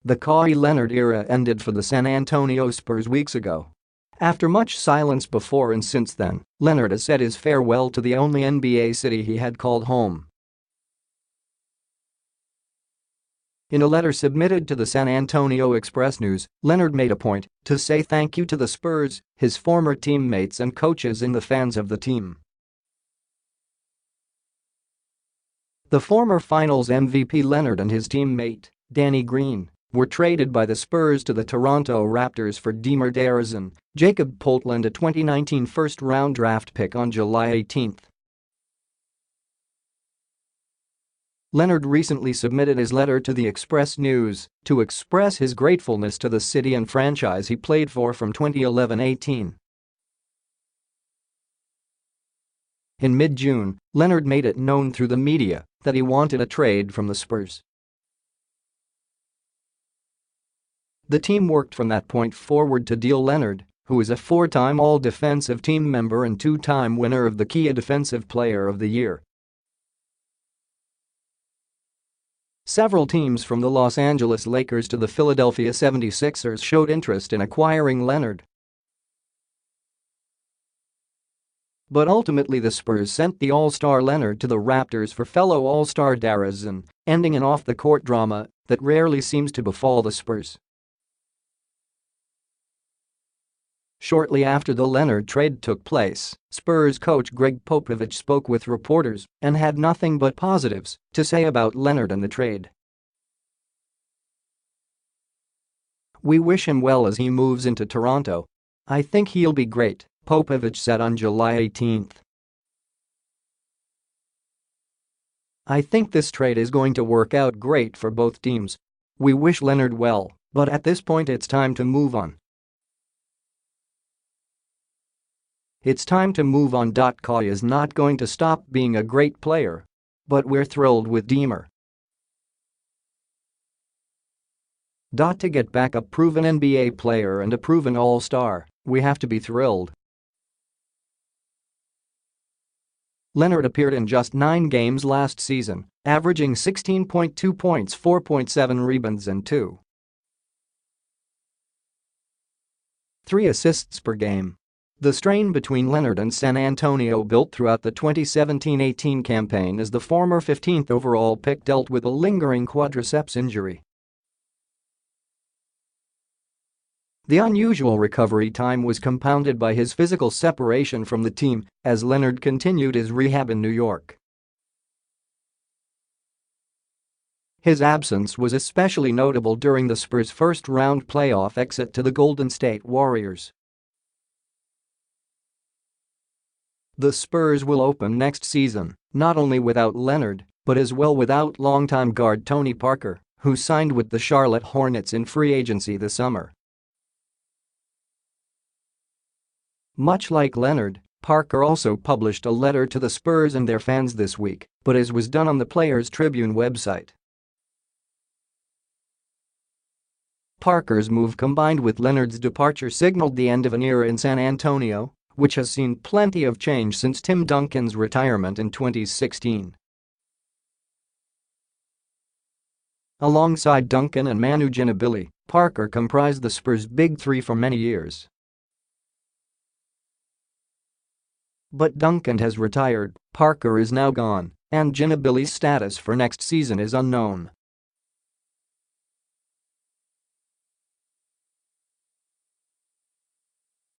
The Kawhi Leonard era ended for the San Antonio Spurs weeks ago. After much silence before and since then, Leonard has said his farewell to the only NBA city he had called home. In a letter submitted to the San Antonio Express-News, Leonard made a point to say thank you to the Spurs, his former teammates and coaches and the fans of the team. The former Finals MVP Leonard and his teammate, Danny Green, were traded by the Spurs to the Toronto Raptors for DeMar DeRozan, Jakob Poeltl and a 2019 first-round draft pick on July 18. Leonard recently submitted his letter to the Express-News to express his gratefulness to the city and franchise he played for from 2011-18. In mid-June, Leonard made it known through the media that he wanted a trade from the Spurs. The team worked from that point forward to deal Leonard, who is a four-time All-Defensive Team member and two-time winner of the Kia Defensive Player of the Year. Several teams from the Los Angeles Lakers to the Philadelphia 76ers showed interest in acquiring Leonard. But ultimately the Spurs sent the All-Star Leonard to the Raptors for fellow All-Star DeRozan, ending an off-the-court drama that rarely seems to befall the Spurs. Shortly after the Leonard trade took place, Spurs coach Gregg Popovich spoke with reporters and had nothing but positives to say about Leonard and the trade. "We wish him well as he moves into Toronto. I think he'll be great," Popovich said on July 18. "I think this trade is going to work out great for both teams. We wish Leonard well, but at this point it's time to move on. It's time to move on. Kawhi is not going to stop being a great player. But we're thrilled with DeMar. To get back a proven NBA player and a proven All-Star, we have to be thrilled." Leonard appeared in just 9 games last season, averaging 16.2 points, 4.7 rebounds and 2.3 assists per game. The strain between Leonard and San Antonio built throughout the 2017-18 campaign as the former 15th overall pick dealt with a lingering quadriceps injury. The unusual recovery time was compounded by his physical separation from the team as Leonard continued his rehab in New York. His absence was especially notable during the Spurs' first-round playoff exit to the Golden State Warriors. The Spurs will open next season not only without Leonard, but as well without longtime guard Tony Parker, who signed with the Charlotte Hornets in free agency this summer. Much like Leonard, Parker also published a letter to the Spurs and their fans this week, but as was done on the Players Tribune website. Parker's move combined with Leonard's departure signaled the end of an era in San Antonio, which has seen plenty of change since Tim Duncan's retirement in 2016. Alongside Duncan and Manu Ginobili, Parker comprised the Spurs' big three for many years. But Duncan has retired, Parker is now gone, and Ginobili's status for next season is unknown.